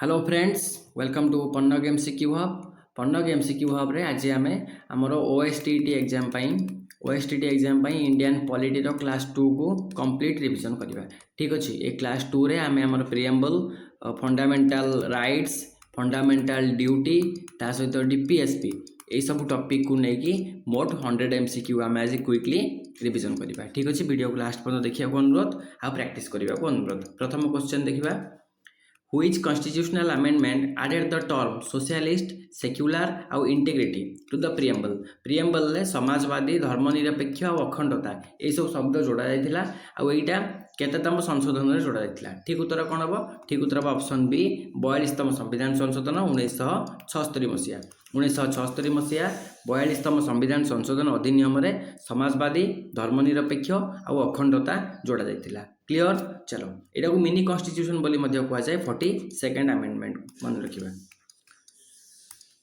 Hello friends, welcome to Pannag MCQ hub. Pannag MCQ hub रे आज आमे हमर ओएसटीटी एग्जाम पई इंडियन पॉलिटी रो क्लास 2 को कंप्लीट रिवीजन करबा। ठीक अछि, ए क्लास 2 रे आमे हमर preamble, fundamental rights, fundamental duty ता सहित डीपीएसपी ए सब टॉपिक को नेकी मोट 100 एमसीक्यू आमे आज क्विकली रिवीजन करबा। ठीक अछि, वीडियो को लास्ट पर देखिया को अनुरोध आ प्रैक्टिस करबा को अनुरोध। प्रथम क्वेश्चन देखिबा, Which constitutional amendment added the term socialist, secular और integrity to the preamble? Preamble ले समाजवादी, धर्मनिरपेक्ष और अखंडता ये सब शब्द जोड़ा जाइथिला आ एटा केतेतम संशोधन रे जोड़ा जाइथिला। ठीक उत्तर कोन हबो? ठीक उत्तर हबो ऑप्शन बी 42तम संविधान संशोधन 1976 मसिया। 1976 मसिया 42तम संविधान संशोधन अधिनियम रे समाजवादी, धर्मनिरपेक्ष और अखंडता जोड़ा जाइथिला। क्लियर? चलो एटा को मिनी कॉन्स्टिट्यूशन बोली मध्य कुआ जाए 42nd अमेंडमेंट मन रखिबा।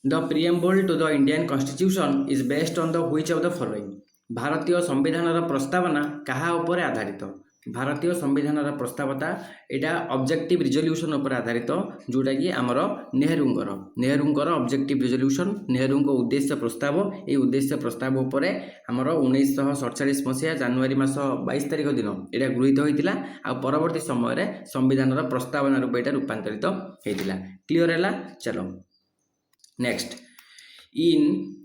The preamble to the Indian constitution is based on the which of the following? भारतीय संविधान प्रस्तावना कहा ऊपर आधारित? भारतीय संविधान प्रस्तावता एटा ऑब्जेक्टिव रिजोल्यूशन ऊपर आधारित, जोटा कि आमर नेहरूंकर ऑब्जेक्टिव रिजोल्यूशन, नेहरू उद्देश्य प्रस्ताव। ये उद्देश्य प्रस्ताव उपर आमर 1947 मसीहा जनवरी मास 22 तारिख दिन यहाँ गृहीत होता आ परवर्ती समय संविधान प्रस्तावना रूप ये रूपांतरित होता। क्लियर है? चलो next, in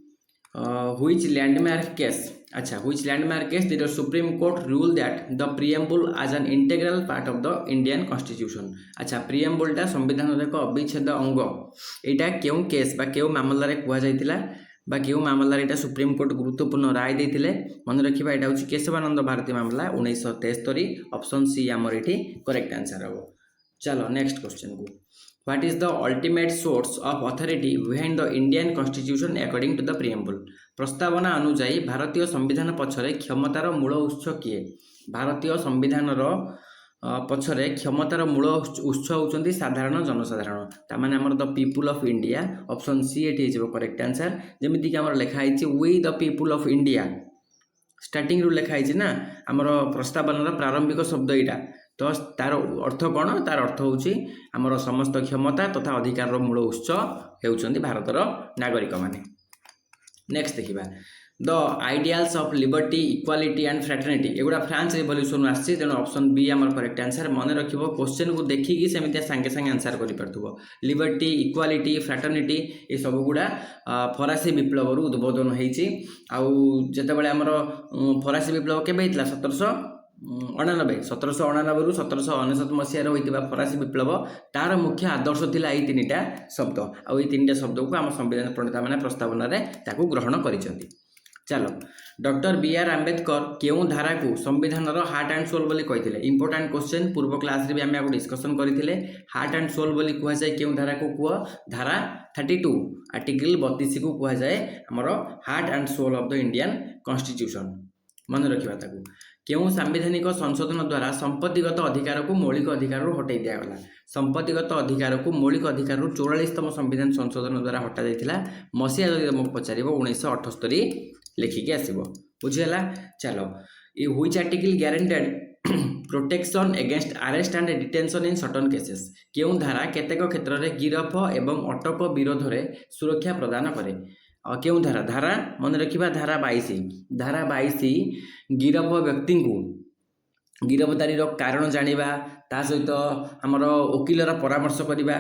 which landmark case? अच्छा, which landmark case did the Supreme Court rule that the preamble as an integral part of the Indian Constitution? अच्छा, preamble टा संविधान एक अविच्छेद अंग, एटा केउ केस बा केउ मामला रे कुआ जाइतिला बा केउ मामला रे एटा सुप्रीम कोर्ट गुरुत्वपूर्ण राय देथिले? मन रखिबा एटा होची केशवानंद भारती मामला 1973। ऑप्शन सी हमर एठी करेक्ट आंसर हबो। चलो नेक्स्ट क्वेश्चन को, What is the ultimate source of authority behind the Indian Constitution according to the preamble? प्रस्तावना अनुसार भारतीय संविधान पछरे क्षमतार मूल उत्स किए? भारतीय संविधान पछरे क्षमतार मूल उत्स होउचंदी साधारण जनसाधारण, ता माने हमर the people of India. Option C एठी हिजो करेक्ट आंसर। जेमिति कि हमर लेखा आइछि we the people of India, starting रु लेखा आइछि ना हमर प्रस्तावनार प्रारंभिक शब्द एटा, तो तार अर्थ कौन? तार अर्थ होउछि हमर समस्त क्षमता तथा अधिकार मूल उत्स हेउचंदी भारतर नागरिक माने। नेक्स्ट देखिबा, the ideals of liberty, equality and fraternity एगुड़ा फ्रांस रिवोल्यूशन आछि, तेणु ऑप्शन बी हमर करेक्ट आंसर। मन रखिबो क्वेश्चन को देखिकी सेमितिया संगे संगे आंसर करि परथुबो। लिबर्टी, इक्वालिटी, फ्रैटर्निटी ए सब गुड़ा फरासी विप्लव रु उद्बोधन हेछि। आउ जेतेबेले हमर फरासी विप्लव केबे हितला 1799 रु 1799 मसीह होइतिबा फरासी विप्लव, तार मुख्य आदर्श थिला एई तीनटा शब्द। आ एई तीनटा शब्द को हम संविधान प्रणेता माने प्रस्तावना रे ताकू ग्रहण करिसंती। चलो, डॉक्टर बी आर आंबेडकर केउ धारा को संविधान रो हार्ट एंड सोल बोली कहिथिले? इंपोर्टेंट क्वेश्चन, पूर्व क्लास रे भी हम डिस्कशन करिथिले। हार्ट एंड सोल बोली कुहा जाय केउ धारा को? कुआ धारा 32 आर्टिकल 32 को कुहा जाय हमरो heart and soul of the Indian constitution. मन रखिबा ताकू। केउ सांविधानिक संशोधन द्वारा संपत्तिगत अधिकार को मौलिक अधिकार हटाई दिया गला? संपत्तिगत अधिकार को मौलिक अधिकार 44तम संविधान संशोधन द्वारा हटा जाइथिला मसीहा। जदि तुमको पचारिबो 1978 लिखिके आसीबो। बुझिला? चलो, ए which article guaranteed protection against arrest and detention in certain cases? केउ धारा केतेक क्षेत्र रे गिरफ एवं अटक विरोध रे सुरक्षा प्रदान करे? केउ धारा? धारा मन रखिबा धारा 22। धारा 22 गिरफ व्यक्ति को गिरफदारी कारण जानिबा, ता सहित हमर वकीलर परामर्श करिबा,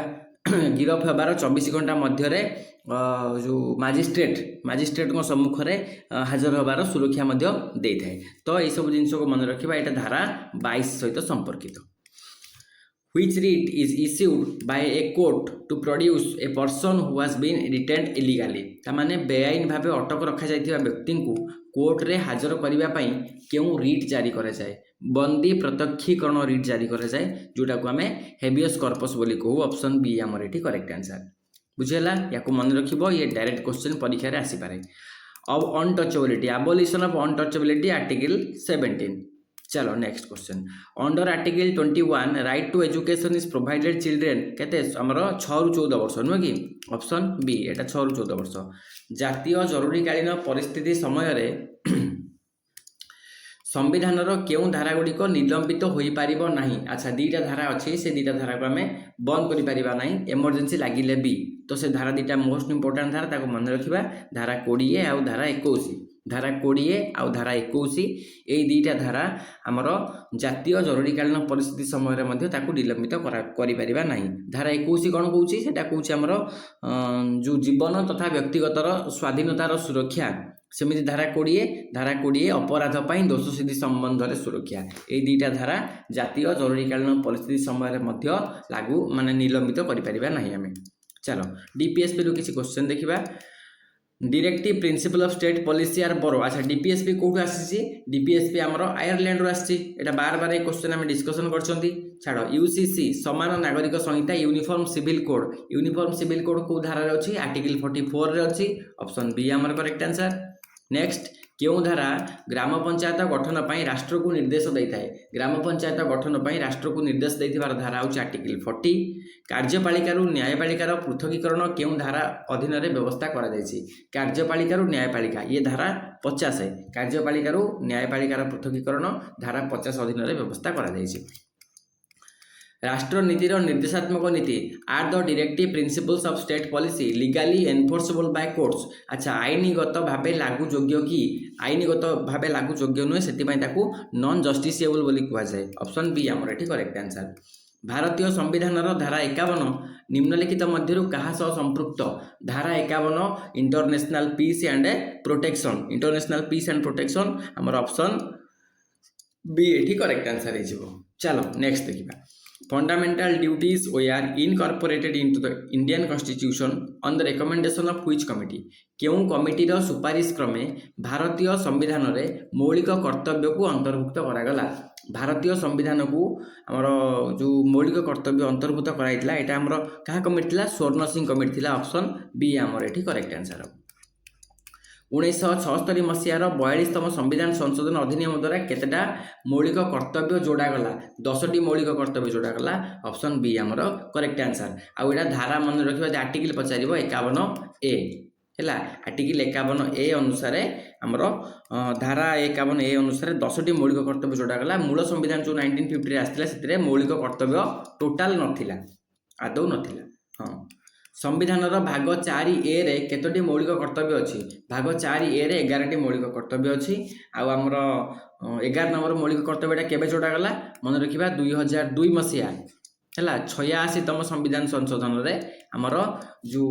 गिरफ हेबार 24 घंटा मध्य रे जो मजिस्ट्रेट को सम्मुख रे हाजर होबार सुरक्षा मध्य देई थाए। तो ए सब जिंस को मन रखिबा, एटा धारा 22 सहित संपर्कित। Which writ is issued by a court to produce a person who has been detained illegally? तामाने बेआईन भावे अटक रखा जाइथिबा व्यक्ति को कोर्ट रे हाजर करिबा पई केउ रीट जारी करे जाए? बंदी प्रत्यक्षीकरण रीट जारी करे जाए, जोटा को हमें हेबियस कॉर्पस बोली कहू। ऑप्शन बी हमर एठी करेक्ट आंसर। बुझिला? याको मन रखिबो, ये डायरेक्ट क्वेश्चन परीक्षा रे आसी पारे। अब untouchability, abolition of untouchability article 17। चलो next question, under article 21 right to education is provided children केते हमर 6 रु 14 वर्ष नुह कि? ऑप्शन बी एटा 6 रु 14 वर्ष। जातीय जरूरीकालीन परिस्थिति समय रे संविधानर केउं धारा गुड़िक निलंबित हो पारिबो नाही। अच्छा दीटा धारा अच्छी से दीटा धारा को आम बंद कर पारिबा नाही एमरजेंसी लागिले भी। तो से धारा दीटा मोस्ट इंपोर्टेंट धारा ताको मन रखिबा धारा 20 आउ धारा 21। धारा 20 आउ धारा 21 ए दीटा धारा आमर जातीय जरूरीकालीन परिस्थिति समय रे मध्य ताको निलंबित करि पारिबा नाही। धारा 21 कोन कहूची सेटा कहूची आमर जो जीवन तथा व्यक्तिगतर स्वाधीनतार सुरक्षा। सेमिति धारा 20 अपराध पाई दोष सिद्धि संबंध रे सुरक्षा। ए दीटा धारा जातीय जरूरीकालीन परिस्थिति समय मध्य लागू माने निलंबित करि परिबा नाही आमे। चलो डीपीएसपी रो किछि क्वेश्चन देखिबा। Directive principle of state policy आर बोरो। अच्छा डीपीएसपी कोठु आसीछि? डीपीएसपी हमर आयरलैंड रो आसीछि। एटा बार बार ए क्वेश्चन हम डिस्कशन करछंती। छाड़ो यूसीसी समान नागरिक संहिता uniform civil code. Uniform civil code को धारा रे अछि? आर्टिकल 44 रे अछि। ऑप्शन बी हमर करेक्ट आंसर। नेक्स्ट क्यों धारा ग्राम पंचायत गठन पाई राष्ट्र को निर्देश देता है? ग्राम पंचायत गठन पाई राष्ट्र को निर्देश देथिबार धारा होछि आर्टिकल 40। कार्यपालिका रु न्यायपालिकार पृथकीकरण क्यों धारा अधीन रे व्यवस्था करा जायछि? कार्यपालिका रु न्यायपालिका ये धारा 50 है। कार्यपालिका रु न्यायपालिकार पृथकीकरण धारा 50 अधीन रे व्यवस्था करा जायछि। राष्ट्र नीतिर निर्देशात्मक नीति आर the directive principles of state policy legally enforceable by courts. अच्छा आईनगत भावे लागू योग्य कि आईनगत भावे लागू योग्य नुहे सेतिपई ताकू नॉन जस्टिसेबल बोली कुआ जाय। ऑप्शन बी हमर एठी करेक्ट आंसर। भारतीय संविधानर धारा 51 निम्नलिखित मध्यरु कहा सह संपृक्त? धारा 51 international peace and protection. International peace and protection हमर ऑप्शन बी एठी करेक्ट आंसर हे जिवो। चलो नेक्स्ट देखिबा। Fundamental duties were incorporated into the Indian Constitution on the recommendation of which committee? केउं कमिटी रो सुपारिश क्रमे भारतीय संविधान रे मौलिक कर्तव्य को अंतर्भुक्त करागला? भारतीय संविधान को हमर जो मौलिक कर्तव्य अंतर्भुक्त कराइतला एटा हमर कहा कमिटी थिला? स्वर्ण सिंह कमिटी थिला। ऑप्शन बी हमर एठी करेक्ट आंसर। 1976 मसीहार 42तम संविधान संशोधन अधिनियम द्वारा केतेटा मौलिक कर्तव्य जोड़ा गला? 10टी मौलिक कर्तव्य जोड़ा गला। ऑप्शन बी हमर करेक्ट आंसर। आ एटा धारा मन रखिबा जे आर्टिकल पचारिबो 51 ए हैला। आर्टिकल 51 ए अनुसार हमर धारा 51 ए अनुसार 10टी मौलिक कर्तव्य जोड़ा गला। मूल संविधान जो 1950 रे आस्थिला सेतिरे मौलिक कर्तव्य टोटाल नथिला, आदौ नथिला। हां संविधानर भाग 4A रे केतोटी मौलिक कर्तव्य अछि? भाग 4A रे 11टी मौलिक कर्तव्य अछि। आ हमर 11 नंबर मौलिक कर्तव्यटा केबे जोड़ा गला? मन रखिबा 2002 मसीहा हैला 86तम संविधान संशोधन रे हमर जो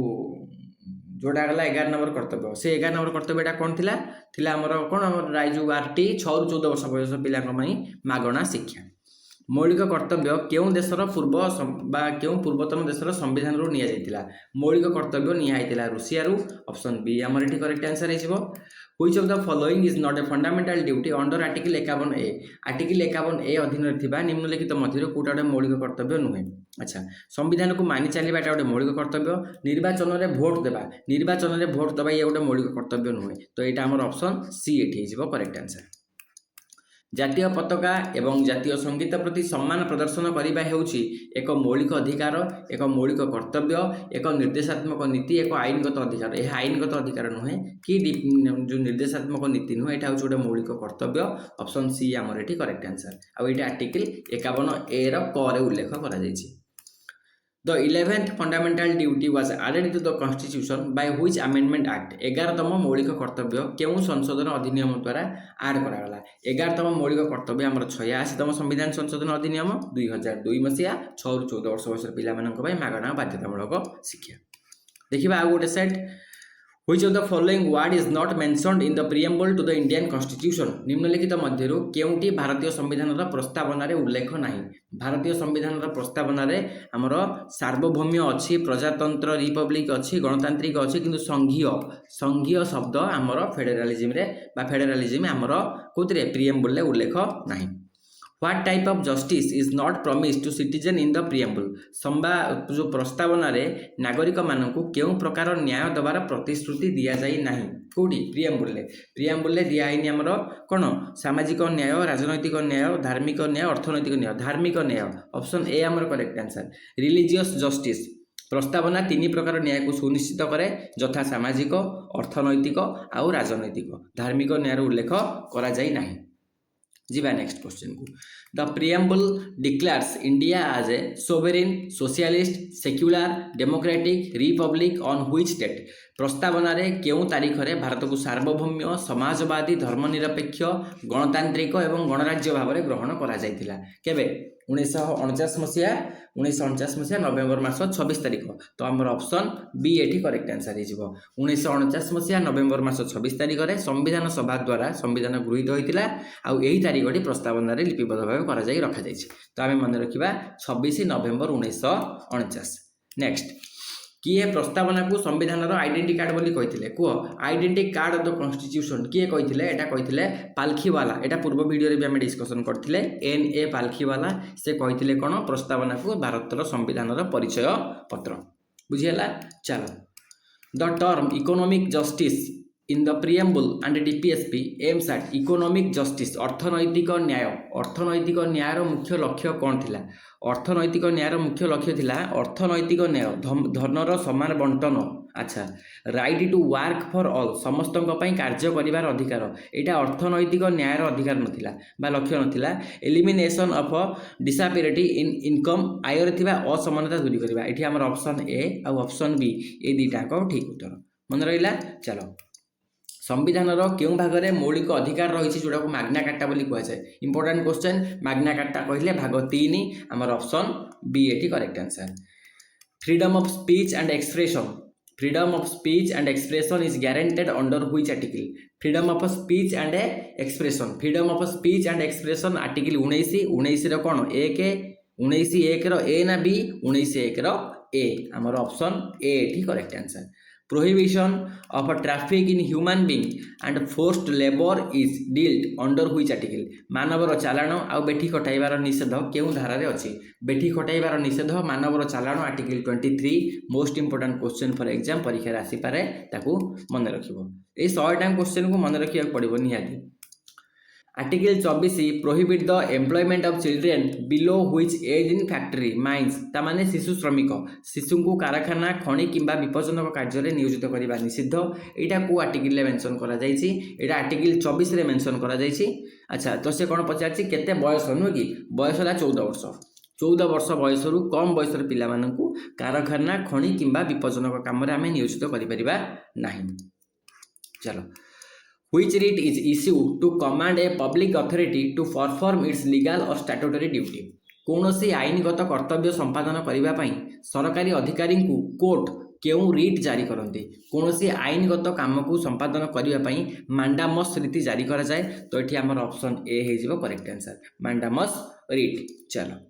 जोड़ा गला 11 नंबर कर्तव्य। से 11 नंबर कर्तव्यटा कोन थिला? थिला हमर कोन हमर राइजु आरटी 6 रु 14 वर्ष बयस पिलाक पई मागणा शिक्षा। मौलिक कर्तव्य केउं देशर पूर्व बा केउं पूर्वतन देशर संविधान रु निया जायतिला? मौलिक कर्तव्य निया आइतिला रूसिया रु। ऑप्शन बी हमर एठी करेक्ट आंसर हेजिवो। Which of the following is not a fundamental duty under article 51 A? Article 51 A अधीन रे थिबा निम्नलिखित मध्यरु कोटा मौलिक कर्तव्य नुहे? अच्छा संविधान को मानि चलिबा एटा गोटे मौलिक कर्तव्य। निर्वाचन रे भोट देबा, निर्वाचन रे भोट देबा ये गोटे मौलिक कर्तव्य नुहे। तो एटा हमर ऑप्शन सी एठी हेजिवो करेक्ट आंसर। जातीय पताका एवं जातीय संगीत प्रति सम्मान प्रदर्शन करने हेउछि एक मौलिक अधिकार, एक मौलिक कर्तव्य, एक निर्देशात्मक नीति, एक आईनगत अधिकार। यह आईनगत अधिकार नुहे कि जो निर्देशात्मक नीति नुहे, एटा होछि गोटे मौलिक कर्तव्य। ऑप्शन सी हमर एठी करेक्ट आंसर। आ एटा आर्टिकल 51 ए रो क रे उल्लेख करा जायछि। The 11th fundamental duty was added to the Constitution by which amendment act? 11तम मौलिक कर्तव्य केउं संशोधन अधिनियम द्वारा आड करागला? 11तम मौलिक कर्तव्य हमर 86तम संविधान संशोधन अधिनियम 2002 मसीहा 6 रु 14 वर्ष बयसर पिला मानक पई मागणा बाध्यतामूलक शिक्षा। देखिबा आ गोटे set. Which of the following word is not mentioned in the preamble to the Indian Constitution? निम्नलिखित मध्यरु केउंटी भारतीय संविधान प्रस्तावना रे उल्लेख नाही? भारतीय संविधान प्रस्तावना रे हमर सार्वभौम्य अछि, प्रजातंत्र रिपब्लिक अछि, गणतांत्रिक अछि, किंतु संघीय शब्द हमर फेडरलिज्म रे बा फेडरलिज्म हमर कोतरे प्रिएम्बल रे उल्लेख नाही। What type of justice is not promised to citizen in the preamble? जो प्रस्तावना रे नागरिक मानकु केउं प्रकार न्याय दबार प्रतिश्रुति दिया जाई नाही? कोडी प्रिएम्बल रे दिया आइनी हमर कोन सामाजिक न्याय, राजनैतिक न्याय, धार्मिक न्याय, अर्थनैतिक न्याय। धार्मिक न्याय ऑप्शन ए हमर करेक्ट आंसर। रिलीजियस जस्टिस प्रस्तावना 3 प्रकार न्याय को सुनिश्चित करे, यथा सामाजिक, अर्थनैतिक आउ राजनैतिक। धार्मिक न्याय उल्लेख करा जाई नाही। जीवा नेक्स्ट क्वेश्चन को the preamble declares India as a sovereign socialist secular democratic republic on which date प्रस्तावना रे केउं तारीख रे भारत को सार्वभौम्य समाजवादी धर्मनिरपेक्ष गणतांत्रिक एवं गणराज्य भाव में ग्रहण करा जायतिला केबे 1949 मसीहा नवेम्बर मास 26 तारीख तो आमर ऑप्शन बी एठी करेक्ट आंसर हे जिवो 1949 मसीहा नवेम्बर मास 26 तारीख रे संविधान सभा द्वारा संविधान गृहीत होइतिला आ एही तारीखटी प्रस्तावना रे लिपिबद्ध भाव करा जाई रखा जायछि तो आमे मन रखिबा 26 नवेम्बर 1949 नेक्स्ट किए प्रस्तावना को संविधान आइडेंटिटी कार्ड बोली कही कह identity card of the constitution किए कही एटा कही पालखीवाला एटा पूर्व वीडियो रे भी आम डिस्कसन करथिले एन.ए. पालखीवाला से कही कौन प्रस्तावना को भारतर संविधान परिचय पत्र बुझीगला चलो the term economic justice in the preamble and DPSP aims at economic justice अर्थनैतिक न्यायर मुख्य लक्ष्य कौन थिला अर्थनैतिक न्यायर मुख्य लक्ष्य थिला अर्थनैतिक न्याय धनर समान बंटन अच्छा right to work for all समस्त कार्य करिवार अधिकार एटा अर्थनैतिक न्यायर अधिकार नथिला बा लक्ष्य नथिला एलिमिनेशन ऑफ डिसपैरिटी इन इनकम आयर थिबा असमानता दूरी करबा एठी हमर ऑप्शन ए और ऑप्शन बी ए दुईटा को ठीक उत्तर मन रहिला चलो संविधान केउं भाग में मौलिक अधिकार रही जोड़ा को मैग्ना कार्टा बोली कहुए इंपोर्टेंट क्वेश्चन मैग्ना कार्टा कहले भाग 3 आमर ऑप्शन बी एटी correct answer freedom of speech and expression is guaranteed under which article freedom of speech and expression article 19 कौन एक 19 रो ए ना बी 19 रो ए आमर option A eighty correct answer prohibition of a traffic in human being and forced labor is dealt under which article मानवर चालाण आ बेठी खटाइबार निषेध केउ धारा रे अछि बेठी खटाइबार निषेध मानवर चालाण article 23 most important question for exam परीक्षा आसी पारे ताकू मन रखिबो ए 100 टा क्वेश्चन को मन रखिया पड़िबो निहाती article 24 prohibit the employment of children below which age in factory mines तामाने शिशु श्रमिक शिशु को कारखाना खनि किंबा विपज्जनक कार्य रे नियोजित करबा निषिद्ध एटा को आर्टिकल रे मेंशन करा जायछि एटा आर्टिकल 24 रे मेंशन करा जायछि अच्छा तो से कोन पचारछि केते बयस नु कि बयस होला 14 वर्ष बयस रु कम बयस र पिला मानकू कारखाना खनि किंबा विपज्जनक काम रे आमे नियोजित करि परिबा नाही चलो Which writ is issued to command a public authority to perform its legal or statutory duty? कौनसी आईनगत कर्तव्य संपादन करने पाई सरकारी अधिकारी को कोर्ट केउ रिट जारी करते कौनसी आईनगत काम को संपादन करने पाई मांडामस रीति जारी करा जाए तो ये आमर ऑप्शन ए हो करेक्ट आंसर मांडामस रिट चलो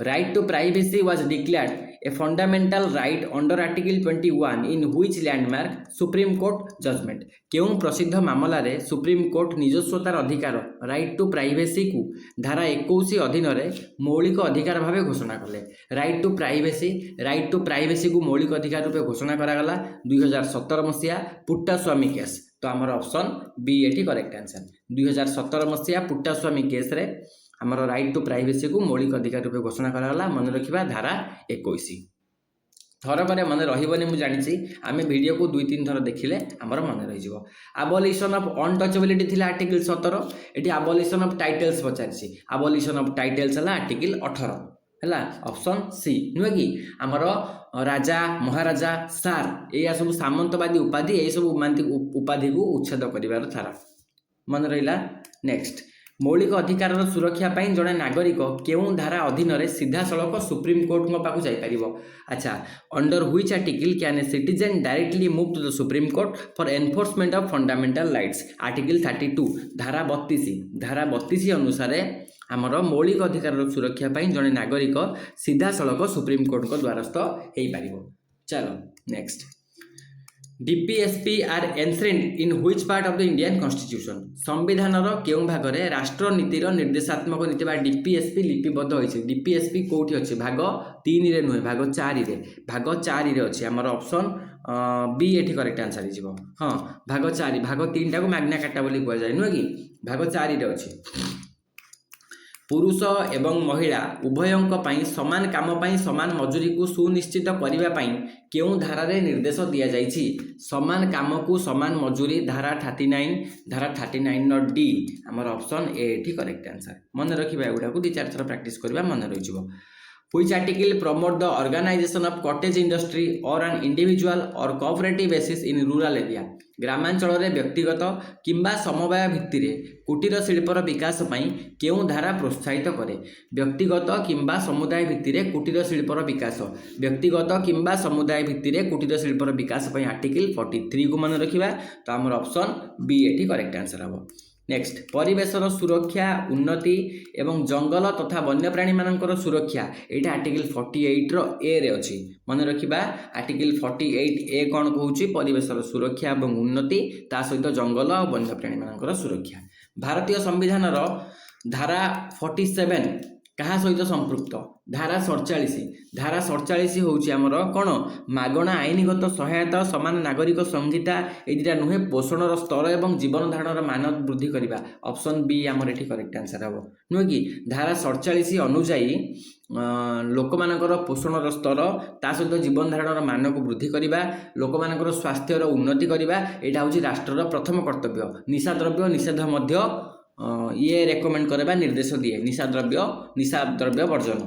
right to privacy was declared a fundamental right under article 21 in which landmark Supreme Court judgement केउं प्रसिद्ध मामला रे सुप्रीम कोर्ट निजस्वतार अधिकार राइट टू प्राइवेसी को धारा 21 अधीन रे मौलिक अधिकार भाव घोषणा कले राइट टू प्राइवेसी को मौलिक अधिकार रूप घोषणा करा गला 2017 मसीहा पुट्टास्वामी केस तो आमर ऑप्शन बी एटी करेक्ट आंसर 2017 मसीहा पुट्टास्वामी केस रे आमर राइट टू प्राइवेसी को मौलिक अधिकार रूप घोषणा कराला मन रखिबा धारा 21 थर करे मन रहिबनी मु जानिछि आमे वीडियो को 2-3 थर देखिले आमर मन रहि जिवो अबोलिशन ऑफ अनटचेबिलिटी थिला आर्टिकल 17 एटी अबोलिशन ऑफ टाइटल्स पचारछि अबोलिशन ऑफ टाइटल्स हला आर्टिकल 18 हला ऑप्शन सी नुहे कि आमर राजा महाराजा सार एया सब सामंतवादी उपाधि ए सब उपाधि को उच्छेद करिवार थारा मन रहिला नेक्स्ट मौलिक अधिकार सुरक्षा पाई जड़े नागरिक केउं धारा अधीन रे सीधा सड़क सुप्रीम कोर्ट पाखु जाई परिबो अच्छा under which article can a citizen directly move to the Supreme Court for enforcement of fundamental rights article 32 धारा 32 अनुसार आमर मौलिक अधिकार सुरक्षा पाई जड़े नागरिक सीधा सड़क सुप्रीम कोर्ट को द्वारस्थ हेई परिबो चलो next DPSP are enshrined in which part of the Indian constitution संविधान केउं भाग रे राष्ट्र नीतिर निर्देशात्मक नीति बा DPSP लिपिबद्ध होइছে DPSP कोठी अछि भाग 3 रे नुहे भाग 4 रे अछि हमर ऑप्शन बी एठी करेक्ट आंसर हिजबो हां भाग 3 भाग 3 टा को मैग्ना कार्टा बोली कहै जाय नुहे कि भाग 4 रे अछि पुरुष एवं महिला उभयंक पई समान काम पई समान मजूरी को सुनिश्चित करने केउं धारा रे निर्देश दिया जाइछि समान काम को समान मजूरी धारा 39 डी आमर ऑप्शन ए एठी करेक्ट आंसर मन रखिबा एगुडा को 2-4 थर प्रैक्टिस करबा मन रहि जिवो Which article promote the organization of cottage industry or an individual or cooperative basis in rural area? ग्रामांचल रे व्यक्तिगत किंबा समवाय भित्तिरे कुटीर शिल्पर विकास पई केउं धारा प्रोत्साहित करे व्यक्तिगत किंबा समुदाय भित्तिरे कुटीर शिल्पर विकास व्यक्तिगत किंबा समुदाय भित्तिरे कुटीर शिल्पर विकास पई आर्टिकल 43 को मन रखिबा तो हमर ऑप्शन बी एठी करेक्ट आंसर हबो नेक्स्ट परिवेशर सुरक्षा उन्नति एवं जंगल तथा वन्यप्राणी मानकर सुरक्षा एटा आर्टिकल 48 रो ए रे अछि मन रखिबा आर्टिकल 48 ए कोन कहूची परिवेशर सुरक्षा एवं उन्नति ता सहित जंगल और वन्यप्राणी मानकर सुरक्षा भारतीय संविधान रो धारा 47 कहा सहित संपृक्त धारा 47 होउची हमर कोन मागणा आईनगत सहायता समान नागरिक संहिता एदिरा नुहे पोषणर स्तर एवं जीवन धारणर मान वृद्धि करिबा ऑप्शन बी हमर एठी करेक्ट आंसर हबो नुहे कि धारा 47 अनुसायी लोक मानकर पोषणर स्तर ता सहित जीवन धारणर मान को वृद्धि करिबा लोक मानकर स्वास्थ्यर उन्नति करिबा एटा होउची राष्ट्रर प्रथम कर्तव्य निशा द्रव्य निषेध मध्य ये रेकमेंड करबा निर्देश दिए निशा द्रव्य version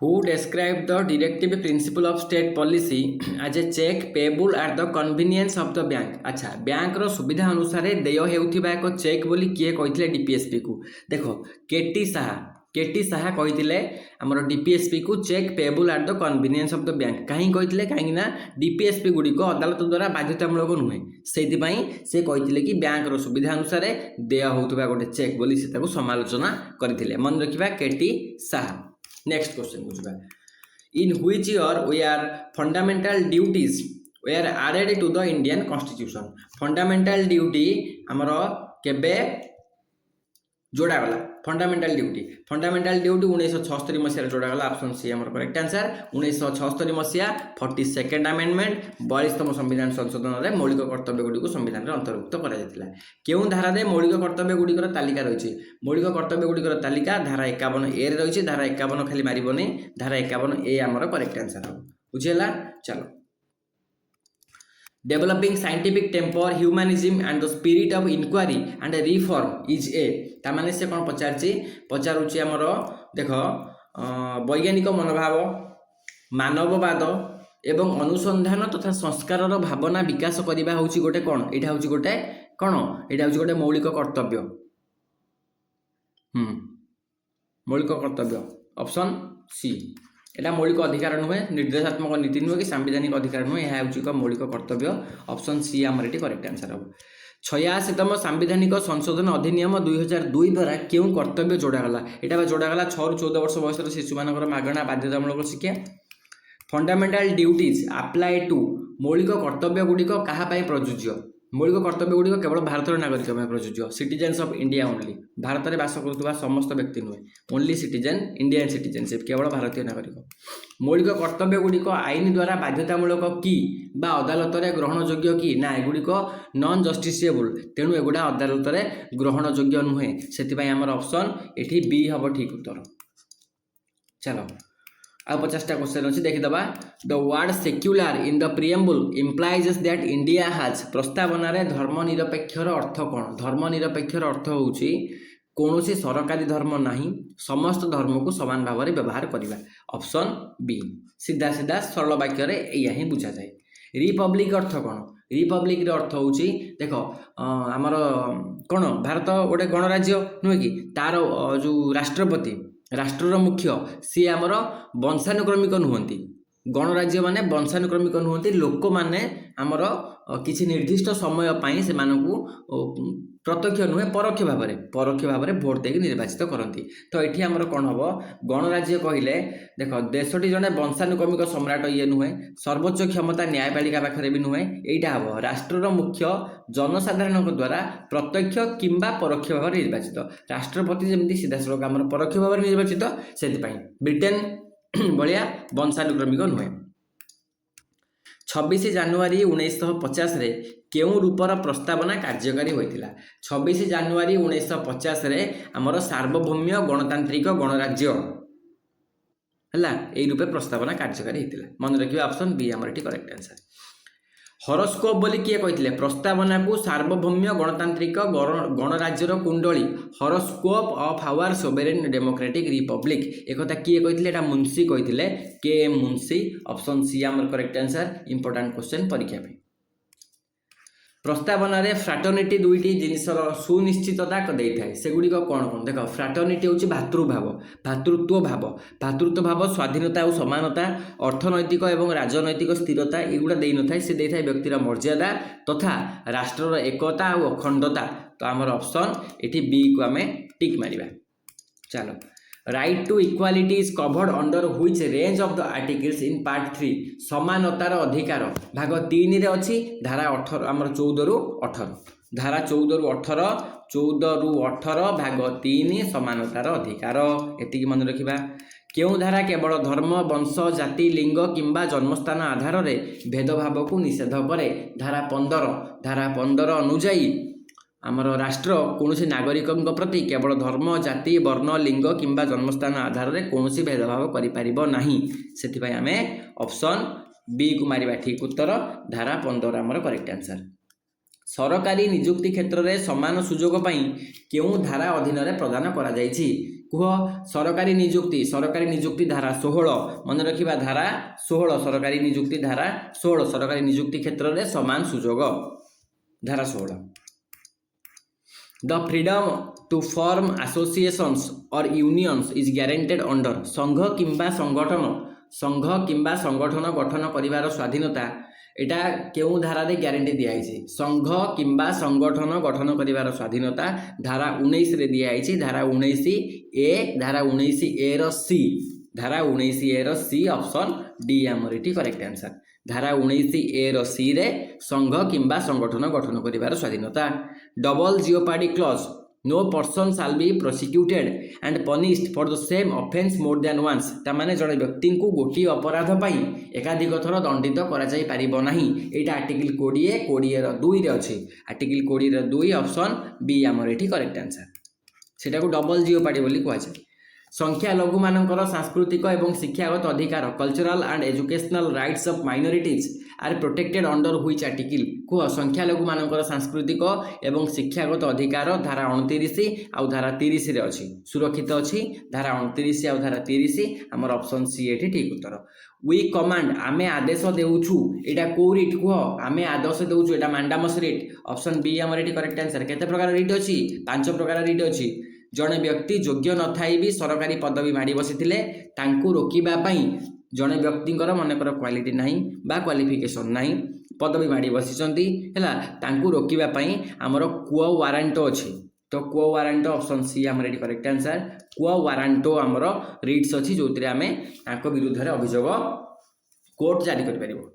Who described the directive principle of state policy as a check payable at the convenience of the bank? अच्छा बैंक रो सुविधा अनुसार देय हेउथिबा एक चेक बोली किए कहिथिले डीपीएसपी को देखो केटी साहा कहिथिले हमर डीपीएसपी को cheque payable at the convenience of the bank कहीं कहिथिले काहे ना डीपीएसपी गुडी को अदालत द्वारा बाध्यतामूलक नुहे सेति पई से कहिथिले कि बैंक रो सुविधा अनुसार देय होउथबा गोटे चेक बोली से ताको समालोचना करथिले मन रखिबा केटी साहा नेक्स्ट क्वेश्चन बुझबा in which year we are fundamental duties we are added to the Indian constitution fundamental duty हमर केबे जोड़ा गला फंडामेंटल ड्यूटी 1976 मसीह जोड़ा गला ऑप्शन सी हमर करेक्ट आंसर 1976 मसीह 42nd अमेंडमेंट 42तम संविधान संशोधन रे मौलिक कर्तव्य गुडी को संविधान रे अंतर्भुक्त करा जायतिला केउ धारा रे मौलिक कर्तव्य गुडी कर तालिका रहिछि मौलिक कर्तव्य गुडी कर तालिका धारा 51 ए रे रहिछि धारा 51 खाली मारिबोनी धारा 51 ए हमर करेक्ट आंसर हो बुझियला चलो Developing scientific temper, humanism and the spirit of inquiry and reform is a तामाने से कौन पचारुची आमर देख वैज्ञानिक मनोभाव मानववाद एवं अनुसंधान तथा संस्कार भावना विकास करने होची गोटे कौन एटा होची गोटे कौन एटा होची गोटे मौलिक कर्तव्य मौलिक कर्तव्य ऑप्शन सी एटा मौलिक अधिकार नुहे निर्देशात्मक नीति नुहे कि सांविधानिक अधिकार नुहे यह होची मौलिक कर्तव्य ऑप्शन सी आमर एटी करेक्ट आंसर हम 86तम सांविधानिक संशोधन अधिनियम 2002 द्वारा क्यों कर्तव्य जोड़ागला यहाँ जोड़ागला 6 ରୁ 14 वर्ष बयसर शिशु मानकर मागणा बाध्यतामूलक शिक्षा फंडामेंटल ड्यूटीज अप्लाई टू मौलिक कर्तव्य गुड़िक क्या प्रযোज्य मौलिक कर्तव्य गुड़िक केवल भारतर नागरिक प्रযোज्य सिटीजेन्स ऑफ इंडिया ओनली भारत में बास करुवा समस्त व्यक्ति नुहे ओनली सिटीजेन इंडियन सिटीजेनशिप केवल भारतीय नागरिक मौलिक कर्तव्य गुड़िक आईन द्वारा बाध्यतामूलक कि बा अदालत में ग्रहणयोग्य कि ना एगुड़िक नॉन जस्टिसेबल तेणु एगुड़ा अदालत में ग्रहणयोग्य नुहे से आमर ऑप्शन एठी बी हम ठीक उत्तर चलो आ 50टा क्वेश्चन अच्छी देखीदबा the word secular in the preamble implies that India has प्रस्तावना रे धर्मनिरपेक्षर अर्थ कौन धर्मनिरपेक्षर अर्थ होउची कौनसी सरकारी धर्म नहीं समस्त धर्म को समान भाव में व्यवहार करवा ऑप्शन बी सीधा सीधा सरल वाक्य रे या ही बुझा जाए रिपब्लिक अर्थ कौन रिपब्लिक अर्थ होउची देख आमर कौन भारत गोटे गणराज्य नुहे कि तार जो राष्ट्रपति राष्ट्रर मुख्य सी आमर वंशानुक्रमिक नुहंती गणराज्य माने वंशानुक्रमिक नुहंती लोक माने आमर किसी निर्दिष्ट समय पाई से मानकु प्रत्यक्ष नुहे परोक्ष भाव में भोट देकी निर्वाचित करती तो ये आमर कौन हम गणराज्य कहले देख देशटी जड़े वंशानुक्रमिक सम्राट ये नुहे सर्वोच्च क्षमता न्यायपालिका पाखे भी नुहे यहाँ हम राष्ट्रर मुख्य जनसाधारण द्वारा प्रत्यक्ष किंबा परोक्ष भाव में निर्वाचित राष्ट्रपति जमी सीधासख आम परोक्ष भाव में निर्वाचित से ब्रिटेन भाया वंशानुक्रमिक नुहे 26 ଜାନୁଆରୀ 1950 रे केउं रूपर प्रस्तावना कार्यकारी होइतिला 26 जनवरी 1950 रे हमर सार्वभौम्य गणतांत्रिक गणराज्य हला एई रूपे प्रस्तावना कार्यकारी होइतिला मन रखिबा ऑप्शन बी हमर एटी करेक्ट आंसर हॉरोस्कोप बोली किए कहते प्रस्तावना को सार्वभौम्य गणतांत्रिक गणराज्यर कुंडली horoscope of our sovereign democratic republic एक कथा किए कहते मुंशी कहते के एम मुंशी ऑप्शन सी आमर करेक्ट आंसर इंपोर्टेंट क्वेश्चन परीक्षा में प्रस्तावना रे फ्राटर्निटी दुईटी जिनसर सुनिश्चितता देता है सेगुड़ी कौन कौन देख फ्राटर्निटी हूँ भातृभाव भातृत्व भाव स्वाधीनता और समानता अर्थनैतिक और राजनैतिक स्थिरता एगुड़ा दे न से देता है व्यक्तिर मर्यादा तथा राष्ट्रर एकता और अखंडता तो आमर ऑप्शन ये बी को आम टिक मारिबा चलो right to equality is covered under which range of the articles in part 3 समानतार अधिकार भाग 3 रे अछि धारा 18 आमर 14 रु 18 धारा 14 रु 18 भाग 3 समानतार अधिकार एतिकी मन रखिबा केउं धारा केवल धर्म वंश जाति लिंग किंबा जन्मस्थान आधार रे भेदभाव को निषेध करे धारा 15 अनुଯାयी आमर राष्ट्र कौन नागरिकों प्रति केवल धर्म जाति वर्ण लिंग किंबा जन्मस्थान आधार में कौन भेदभाव करें से आम ऑप्शन बी को मारिबा ठीक उत्तर धारा 15 आमर करेक्ट आंसर सरकारी नियुक्ति क्षेत्र में समान सुजोग केउं धारा अधीन प्रदान करा जायछि कह सरकारी नियुक्ति धारा 16 मन रखिबा धारा 16 सरकारी नियुक्ति धारा 16 सरकारी नियुक्ति क्षेत्र में समान सुजोग धारा 16 The freedom to form associations or unions is guaranteed under संघ किंबा संगठन गठन करिवार स्वाधीनता एटा केउं धारा रे ग्यारंटी दियाइछि संघ किंबा संगठन गठन करिवार स्वाधीनता धारा 19 रे दियाइछि धारा 19 ए धारा 19 ए रो सी धारा 19 ए रो सी ऑप्शन डी हमर एटी करेक्ट आंसर धारा 19 ए रो सी रे संघ किंबा संगठन गठन करिवार स्वाधीनता double jeopardy clause no person shall be prosecuted and punished for the same offence more than once तामाने जड़े व्यक्ति को गोटी अपराध पाई एकाधिक थर दंडित करा जाई परिबो नाही एटा आर्टिकल 20 रो 2 रे अछि आर्टिकल 20 रो 2 ऑप्शन बी हमर एठी करेक्ट आंसर सेटा को डबल जियोपार्डी बोली कहै छै संख्या लघु मानकर सांस्कृतिक एवं शिक्षागत अधिकार cultural and educational rights of minorities are protected under which article कह संख्या लघु मानकर सांस्कृतिक एवं शिक्षागत अधिकार धारा 29 आउ धारा 30 रे अछि सुरक्षित अछि धारा 29 आउ धारा 30 हमर ऑप्शन सी एठी ठीक उत्तर वी कमांड आमे आदेश देउछु एटा को रिट कह आमे आदेश देउछु एटा मांडामस रिट ऑप्शन बी हमर एठी करेक्ट आंसर केते प्रकार रिट अछि 5 प्रकार रिट अछि जड़े व्यक्ति योग्य न थाई भी सरकारी पदवी माड़ी बसी तांकु रोकिबा पई जड़े व्यक्तिंकर मनकर क्वालिटी नहीं बा क्वालिफिकेशन नहीं पदवी माड़ी बसिचंती हैला तांकु रोकिबा पई हमर कुओ वारंटो अछि तो कुओ वारंटो ऑप्शन सी हमर एटी करेक्ट आंसर कुओ वारंटो हमर रिट्स अछि जोतिरे आमे तांको विरुद्ध रे अभियोग कोर्ट जारी कर परिबो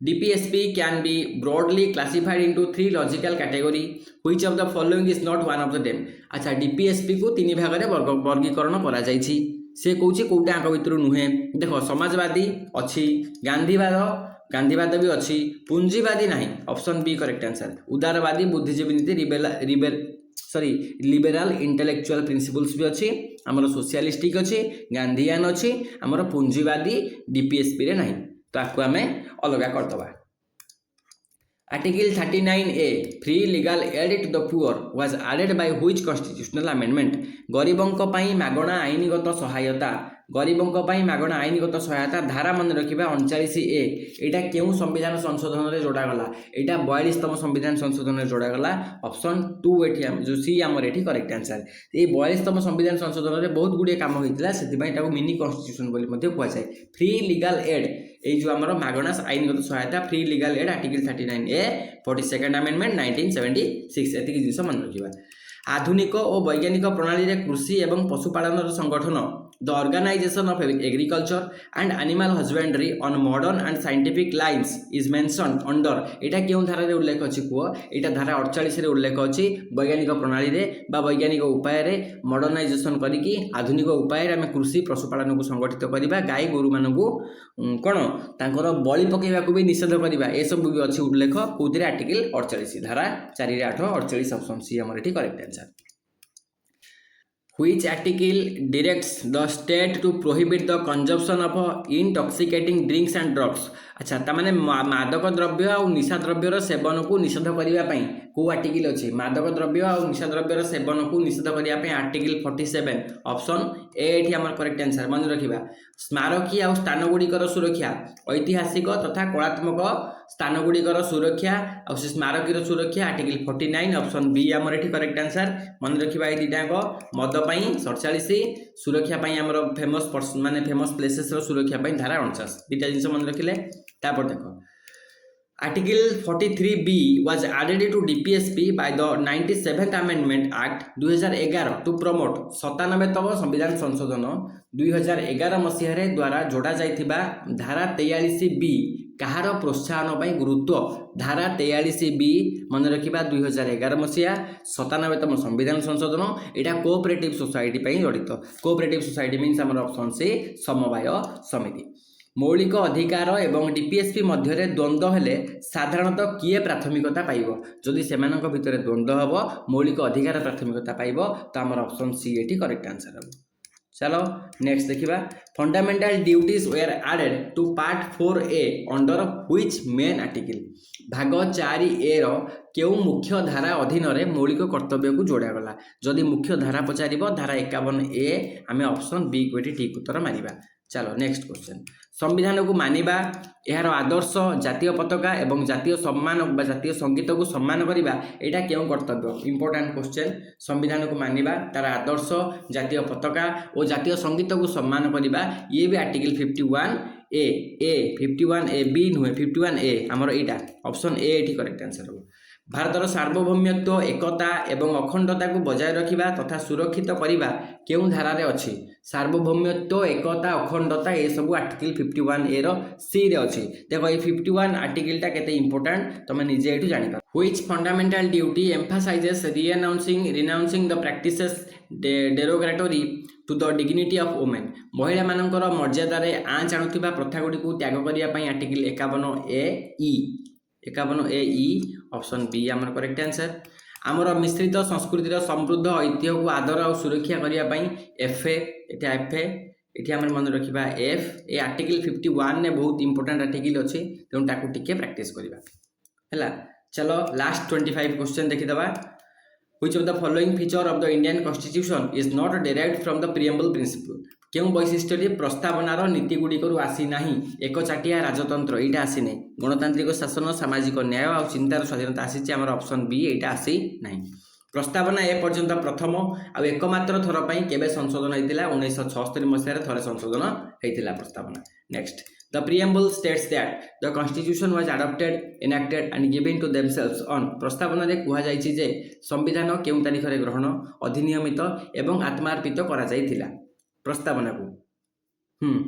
DPSP can be broadly classified into 3 logical category. Which of the following is not one of the them? अच्छा DPSP को 3 भाग रे वर्गीकरण करा जायछि से कहूछि कोउटा आंक भितर नुहे देखो समाजवादी अछि गांधीवाद भी अछि पूंजीवादी नहीं ऑप्शन बी करेक्ट आंसर उदारवादी बुद्धिजीवी नीति लिबेराल इंटेलेक्चुअल प्रिंसिपल्स भी अच्छी आमर सोशलिस्टिक अच्छी गांधीयान अच्छी आमर पूंजीवादी डीपीएसपी रे नहीं तो आपको आम अलग करदे article 39A free legal aid to the poor was added by which constitutional amendment गरीबों मागणा आईनगत सहायता गरीबों मागणा आईनगत सहायता धारा मन रखा 39A यहाँ क्यों संविधान संशोधन में जोड़ागला यहाँ 42तम संविधान संशोधन में जोड़ागला ऑप्शन 2 ये जो सी आमर ये करेक्ट आंसर ये 42तम संविधान संशोधन में बहुत गुड़े कम होता से मिनी कॉन्स्टिट्यूशन बोली कहुए फ्री लीगल एड ये जो आमर मागणा आईनगत सहायता free legal add article 39A 42nd amendment 1976 एति जिनस मन रखा आधुनिक और वैज्ञानिक प्रणाली रे कृषि एवं पशुपालन संगठन the organisation of agriculture and animal husbandry on modern and scientific lines is mentioned under एटा क्यों धारा रे उल्लेख अछि पुओ एटा धारा 48 रे उल्लेख अछि वैज्ञानिक प्रणाली रे बा वैज्ञानिक उपाय रे मॉडर्नाइजेशन करिकी आधुनिक उपाय रे हम कृषि पशुपालन को संगठित करिबा गाय गोरु मानकू कोन तांकर बलि पकेबा को भी निषेध करिबा ए सब भी अछि उल्लेख कोथिरे आर्टिकल 48 धारा 4 रे 8 48 ऑप्शन सी हमर एठी correct answer Which article directs the state to prohibit the consumption of intoxicating drinks and drugs? अच्छा तामाने मादक द्रव्य और निशा द्रव्यर सेवन को निषेध करिबा पई को आर्टिकल अछि मादक द्रव्य और निशा द्रव्यर सेवन को निषेध करिबा पई आर्टिकल 47 ऑप्शन ए एठी हमर करेक्ट आंसर मन रखिबा स्मारकी और स्थान गुड़िकर सुरक्षा ऐतिहासिक तथा कलात्मक स्थान गुड़िकर सुरक्षा और स्मारकीर सुरक्षा आर्टिकल 49 ऑप्शन बी हमर एठी करेक्ट आंसर मन रखिबा ए दिटाको मद पई 47 सुरक्षा पई हमर फेमस माने फेमस प्लेसेस रो सुरक्षा पई धारा 49 दिटा जिंस मन रखिले तापर देखो Article 43B was added to DPSP by the 97th Amendment Act 2011 to promote 97तम संविधान संशोधन 2011 मसीह द्वारा जोड़ा जाइथिबा धारा 43B कहार प्रोत्साहन पई गुरुत्व धारा 43B मन रखिबा 2011 मसीहा 97तम संविधान संशोधन एटा कोऑपरेटिव सोसाइटी पई जड़ित कोऑपरेटिव सोसाइटी मीन्स हमर ऑप्शन सी समवाय समिति मौलिक अधिकार एवं डीपीएसपी मध्य द्वंद्व हेले साधारणतः किए प्राथमिकता पाइब जदि सेमानक भितर द्वंद्व हबो मौलिक अधिकार प्राथमिकता पाइब तो हमर ऑप्शन सी एठी करेक्ट आंसर हबो चलो नेक्स्ट देखिबा fundamental duties were added to part 4A under which main article भाग 4A रो केउ मुख्य धारा अधीन रे मौलिक कर्तव्य को जोड़ा गला जदि मुख्य धारा पचारिबो धारा 51A आमे ऑप्शन बी को एठी ठीक उत्तर मारिबा चलो नेक्स्ट क्वेश्चन संविधान को मानिबा यार आदर्श जातीय पताका एवं जातीय सम्मान बा जातीय संगीत को सम्मान करिबा एटा केउ कर्तव्य इंपोर्टेंट क्वेश्चन संविधान को मानिबा तार आदर्श जातीय पताका और जातीय संगीत को सम्मान करिबा ये भी आर्टिकल 51A बी नुहे 51A हमर एटा ऑप्शन ए एठी करेक्ट आंसर हो भारतर सार्वभौमत्व एकता एवं अखंडता को बजाय रखिबा तथा सुरक्षित करिबा केउ धारा रे अछि सार्वभौमत्व एकता अखंडता ए सब आर्टिकल 51A रो सी रे अछि देखो ए 51 आर्टिकल ता केते इंपोर्टेंट तमे निजे एठु जानि पा which fundamental duty emphasises renouncing the practices derogatory to the dignity of women महिला मानकर मर्यादा रे आंच आणुथिबा प्रथा गुडी को त्याग करिया पई आर्टिकल 51A ऑप्शन बी हमर करेक्ट आंसर आमर मिश्रित संस्कृतिर समृद्ध ऐतिह्य को आदर और सुरक्षा करिया पई एफए एठी हमर मन रखिबा एफ ए आर्टिकल 51 ने बहुत इंपोर्टेंट आर्टिकल अछि तेनु ताकू टिके प्रैक्टिस करिबा हला चलो लास्ट 25 क्वेश्चन देखि दबा Which of the following feature of the Indian Constitution is not derived from the preamble principle? केउ वैशिष्ट्य प्रस्तावनार नीति गुड़ी को आसी नाही एक चाटिया राजतंत्र एटा आसी नै गणतांत्रिक शासन सामाजिक न्याय और चिंतार स्वाधीनता आसी हमर ऑप्शन बी एटा आसी नाही प्रस्तावना ए पर्यंत प्रथम आ एकमात्र थर पई केबे संशोधन हेतिला 1976 मसिया रे थरे संशोधन हेतिला प्रस्तावना next The preamble states that the constitution was adopted, enacted and given to themselves on प्रस्तावना रे कुहा जायछि जे संविधान केउ तारिख रे ग्रहण अधिनियमित एवं आत्मार्पित करा जायतिला प्रस्तावना को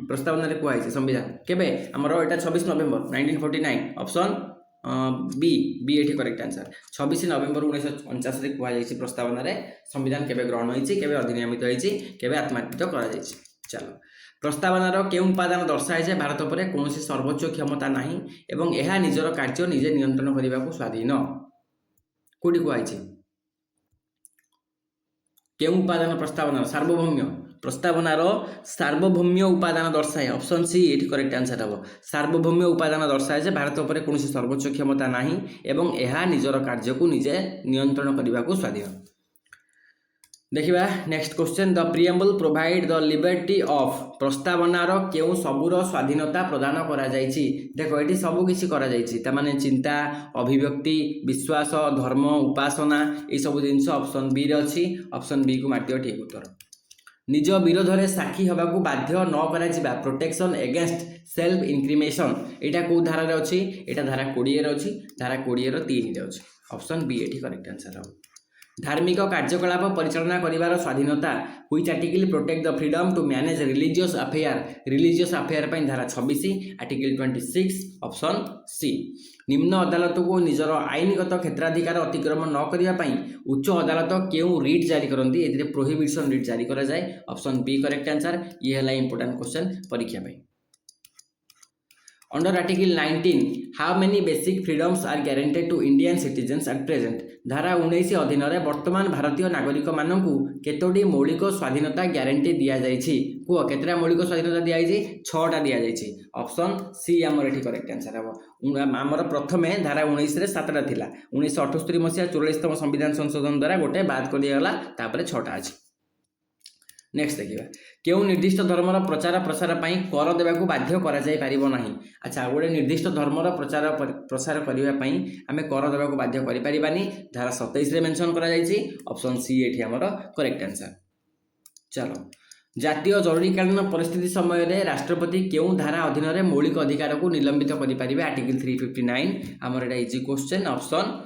प्रस्तावना रे कुहा जायछि संविधान केबे हमरो एटा 26 नवेम्बर 1949 ऑप्शन बी एठी करेक्ट आंसर 26 नवेम्बर 1949 रे कुहा जायछि प्रस्तावना रे संविधान केबे ग्रहण होइछि केबे अधिनियमित होइछि केबे आत्मार्पित करा जायछि चलो प्रस्तावनार केउ उपादान दर्शाए जे भारत पर कौन सर्वोच्च क्षमता नाही एवं एहा निजर कार्य निजे नियंत्रण करने को स्वाधीन कोडी को आइछि केउ उपादान प्रस्तावनार सार्वभौम्य प्रस्तावनार सार्वभौम्य उपादान दर्शाए ऑप्शन सी एठी करेक्ट आंसर हबो सार्वभौम्य उपादान दर्शाए जे भारत पर कौन सर्वोच्च क्षमता नाही एवं एहा निजर कार्य को निजे नियंत्रण करने को स्वाधीन देखिबा next question the preamble provide the liberty of प्रस्तावनार केउ सबुर स्वाधीनता प्रदान करा जायछि देखो एठी सब किछि करा जायछि त माने चिंता अभिव्यक्ति विश्वास धर्म उपासना ए सब जिंस ऑप्शन बी रे अछि ऑप्शन बी को माटियो ठीक उत्तर निज विरोध रे साक्षी हबा को बाध्य न करा जिबा प्रोटेक्शन अगेंस्ट सेल्फ इंक्रिमेशन एटा को धारा रे अछि एटा धारा 20 रे अछि धारा 20 रो 3 रे अछि ऑप्शन बी एठी करेक्ट आंसर हो धार्मिक कार्यकलाप परिचालना करिवार स्वाधीनता which article protect the freedom to manage religious affair पई धारा 26 आर्टिकल 26 ऑप्शन सी। निम्न अदालत को निजर आईनगत क्षेत्राधिकार अतिक्रमण न करिवा पई उच्च अदालत केउ रिट जारी करती ए प्रोहिबिशन रिट जारी करा जाए ऑप्शन बी करेक्ट आंसर। ये है इंपोर्टेंट क्वेश्चन परीक्षा पई। Under article 19 how many basic freedoms are guaranteed to Indian citizens at present धारा 19 अधीन वर्तमान भारतीय नागरिक मानकू केतोटी मौलिक स्वाधीनता ग्यारंटी दि जाइछि कुह केतरा मौलिक स्वाधीनता दि जाइछि 6टा दि जाइछि ऑप्शन सी हमर एठी करेक्ट आंसर हम। हमर प्रथमे धारा 19 रे 7टा थिला 1978 मसिया 44तम संविधान संशोधन द्वारा गोटे बाद कर दिया गला तापरे 6टा अछि। नेक्स्ट देखिए केउ निर्दिष्ट धर्मर प्रचार प्रसार पई कर देबाकू बाध्य करा जाय परिबो नाही। अच्छा गोटे निर्दिष्ट धर्मर प्रचार प्रसार करिवा पई आमे कर देबाकू बाध्य करि परिबानी धारा 27 रे मेंशन करा जायछि ऑप्शन सी एठी हमर करेक्ट आंसर। चलो जातीय जरूरीकालीन परिस्थिति समय रे राष्ट्रपति केउ धारा अधीन रे मौलिक अधिकार को निलंबित करि परिबे आर्टिकल 359 हमर एटा इजी क्वेश्चन ऑप्शन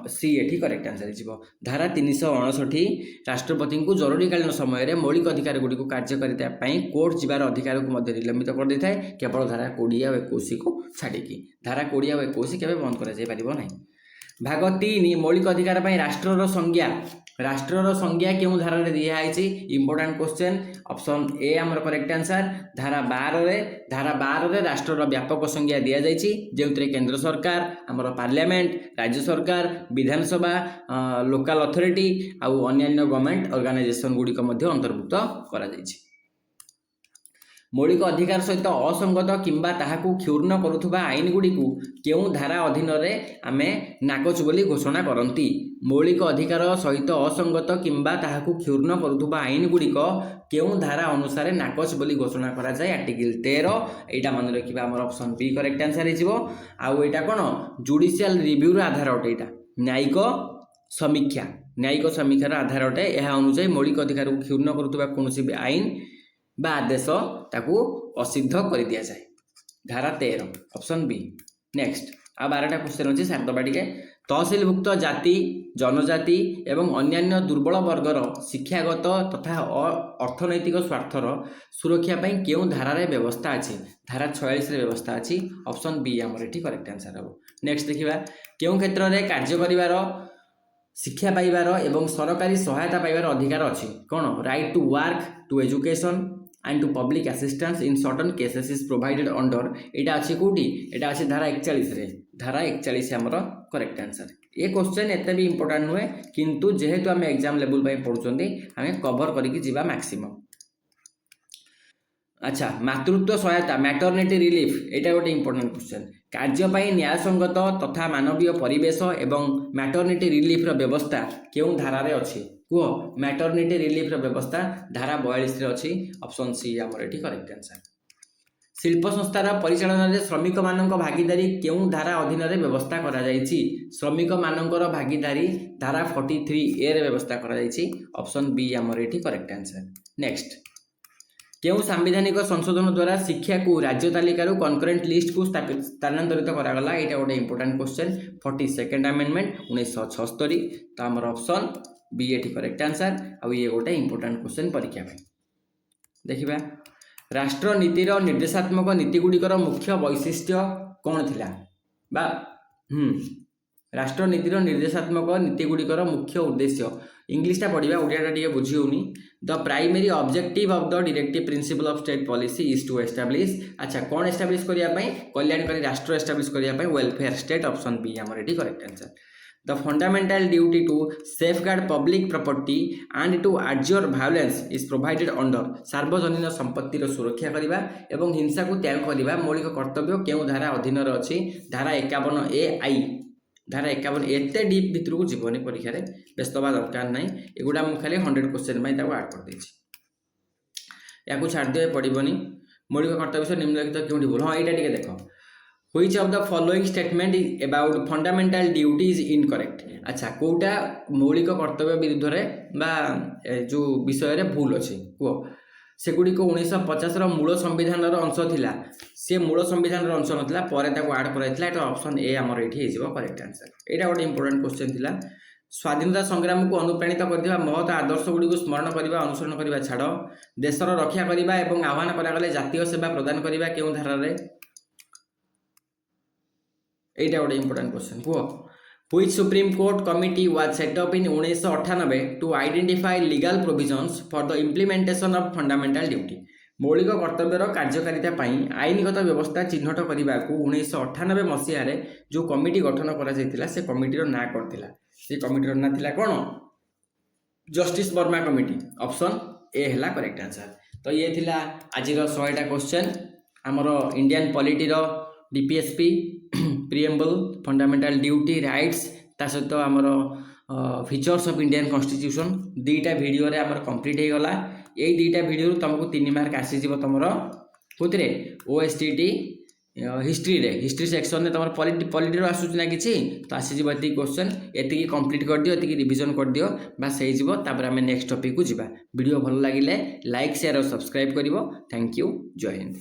सी एठी करेक्ट आंसर हो। धारा 359 राष्ट्रपति को जरूरीकालीन समय रे मौलिक अधिकार गुडी को कार्यकारिता पई कोर्ट जिबार अधिकार को मध्य निलंबित कर दै थाए केवल धारा 20 और 21 को छाड़िकी धारा 20 और 21 केबे बंद करा जाय परिबो नाही। भाग 3 मौलिक अधिकार पई राष्ट्रर संज्ञा केउ धारा रे दिया आइछि इंपोर्टेंट क्वेश्चन ऑप्शन ए हमर करेक्ट आंसर। धारा 12 रे राष्ट्रर व्यापक संज्ञा दिया जाइछि जेउतरे केंद्र सरकार हमर पार्लियामेंट राज्य सरकार विधानसभा लोकल अथॉरिटी आउ अन्य गवर्नमेंट ऑर्गेनाइजेशन गुडी को मध्य अंतर्भुक्त करा जाइछि। मौलिक अधिकार सहित असंगत किंबा ताहाकू क्षुण्ण करुथुबा आईन गुडी को केउ धारा अधीन रे आमे नाकच बोली घोषणा करंती। मौलिक अधिकार सहित असंगत किंबा ताहाकू क्षुण्ण करुथुबा आईन गुडी को केउ धारा अनुसार नाकच बोली घोषणा करा जाय आर्टिकल 13 एटा मन रखिबा हमर ऑप्शन बी करेक्ट आंसर हिजिबो। आउ एटा कोन जुडिशियल रिव्यू रो आधार अटे एटा न्यायिक समीक्षार आधार अटे एहा अनुसार मौलिक अधिकार को क्षुण्ण करुथुबा कोनोसी भी आईन बा आदेश ताकू असिद्ध कर दिया जाए धारा 13 ऑप्शन बी। नेक्स्ट आ 12टा क्वेश्चन अछि सारदबा टिके तहसीलभुक्त जाति जनजाति एवं अन्यान्य दुर्बल वर्गर शिक्षागत तथा अर्थनैतिक स्वार्थर सुरक्षा पई केउ धारा रे व्यवस्था अछि धारा 46 रे व्यवस्था अछि ऑप्शन बी हमर एठी करेक्ट आंसर हो। नेक्स्ट देखिबा केउ क्षेत्र रे कार्य करिवार शिक्षा पाइबार एवं सरकारी सहायता पाइबार अधिकार अछि कोन right to work to education and to public assistance in certain cases is provided under एटा अछि कोटी एटा अछि धारा 41 रे धारा 41 हमर करेक्ट आंसर। ये क्वेश्चन एते भी इंपोर्टेंट हुए किंतु जेहेतु आम एग्जाम लेवल पई पढुचंदी हमें कवर करिकि जीवा मैक्सिमम। अच्छा मातृत्व सहायता मैटरनिटी रिलीफ एटा गोटे इंपोर्टेंट क्वेश्चन कार्य पई न्यायसंगत तथा मानवीय परिवेश एवं मैटरनिटी रिलीफ रो व्यवस्था केउ धारा रे अछि कुह मैटरनिटी रिलीफ रो व्यवस्था धारा 42 रे अछि ऑप्शन सी हमर एठी करेक्ट आंसर। शिल्प संस्थार परिचालन रे श्रमिक मानक भागीदारी केउ धारा अधीन रे व्यवस्था करा जाइछि श्रमिक मानकर भागीदारी धारा 43 ए रे व्यवस्था करा जाइछि ऑप्शन बी हमर एठी करेक्ट आंसर। नेक्स्ट केउ सांविधानिक संशोधन द्वारा शिक्षा को राज्य तालिका रो कनकरेंट लिस्ट को स्थानांतरित करा गला एटा गोटे इंपोर्टेंट क्वेश्चन 42nd अमेंडमेंट 1976 तो हमर ऑप्शन बी एठी करेक्ट आंसर। आ ये गोटे इंपोर्टेंट क्वेश्चन परीक्षा में देखिबा राष्ट्र नीतिर निर्देशात्मक नीति गुड़िकर मुख्य वैशिष्ट्य कौन थिला बा राष्ट्र नीतिर निर्देशात्मक नीति गुड़िकर मुख्य उद्देश्य इंग्लिशटा पढ़िबा ओडियाटा टिके बुझी होनी the primary objective of the directive principle of state policy is to establish अच्छा कौन एस्टैब्लिश करिया पई कल्याणकारी राष्ट्र एस्टैब्लिश करिया पई वेलफेयर स्टेट ऑप्शन बी हमर एठी correct answer. The fundamental duty to safeguard public property and to adjure violence is provided under सार्वजनीन संपत्ति सुरक्षा करने एवं हिंसा को त्याग करने मौलिक कर्तव्य केउ धारा अधीन अच्छी धारा 51 ए आई धारा 51 एत डीप भितर को जीवन परीक्षा व्यस्त हवा दरकार ना एगुड़ा मुझे खाली 100 क्वेश्चन आड कर या छाड़ी पड़ोनी मौलिक कर्तव्य निम्नलिखित क्यों भूल हाँ यहाँ देख Which of the following statement is about fundamental duty is incorrect अच्छा कोटा मौलिक कर्तव्य विरुद्ध रे बा जो विषय रे भूल अच्छे कह सेगुड़ी को 1950 मूल संविधान अंश थिला से मूल संविधान अंश नाला पर आड कर ऑप्शन ए आमर ये करेक्ट आंसर। यहाँ गोटे इंपोर्टेंट क्वेश्चन थिला स्वाधीनता संग्राम को अनुप्राणित करथिबा महत आदर्श गुडी को स्मरण करबा अनुसरण करबा छाड़ देशर रक्षा करबा एवं आह्वान करागले जातीय सेवा प्रदान करबा केउ धारा रे एटा गोटे important question Kuh Which Supreme Court committee was set up in 1998 to identify legal provisions for the implementation of fundamental duty? मौलिक कर्तव्यर कार्यकारिता आईनगत व्यवस्था चिन्हट करने को 1998 मसीह जो कमिटी गठन करा से कमिटीर ना कौन थिला से कमिटीर ना थिला कौन justice Verma committee option A हैला करेक्ट आंसर। तो ये थिला आजिर 100टा क्वेश्चन आमर इंडियन पॉलिटीर DPSP preamble fundamental duty rights ता सहित आमर फीचर्स ऑफ इंडियन कॉन्स्टिट्यूशन दुईटा वीडियो रे आमर कंप्लीट हो गला। यही दुईटा वीडियो तुमको 3 मार्क आसीଯିव तुमर कोथरे ओएसटीटी हिस्ट्री सेक्शन में तुम पॉलिटी आसूँ ना किसी तो आसीଯିव एति क्वेश्चन एति कंप्लीट कर दियो एति रिवीजन कर दियो बास हो तापर आम नेक्स्ट टॉपिक को जीवा। वीडियो भल लगिले लाइक शेयर और सब्सक्राइब करिवो। थैंक यू जय हिंद।